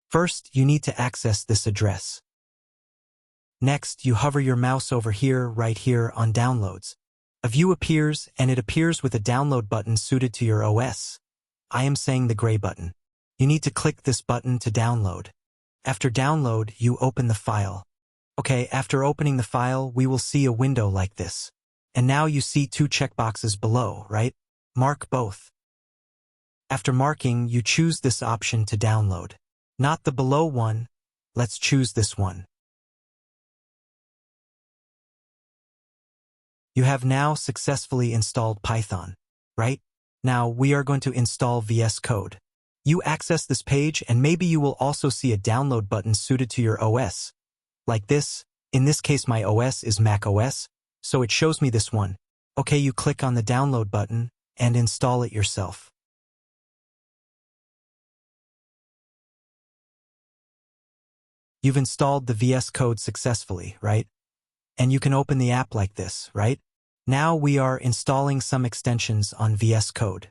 First, you need to access this address. Next, you hover your mouse over here, right here on Downloads. A view appears, and it appears with a download button suited to your OS. I am saying the gray button. You need to click this button to download. After download, you open the file. Okay, after opening the file, we will see a window like this. And now you see two checkboxes below, right? Mark both. After marking, you choose this option to download. Not the below one. Let's choose this one. You have now successfully installed Python, right? Now we are going to install VS Code. You access this page and maybe you will also see a download button suited to your OS. Like this. In this case my OS is Mac OS, so it shows me this one. Okay, you click on the download button and install it yourself. You've installed the VS Code successfully, right? And you can open the app like this, right? Now we are installing some extensions on VS Code.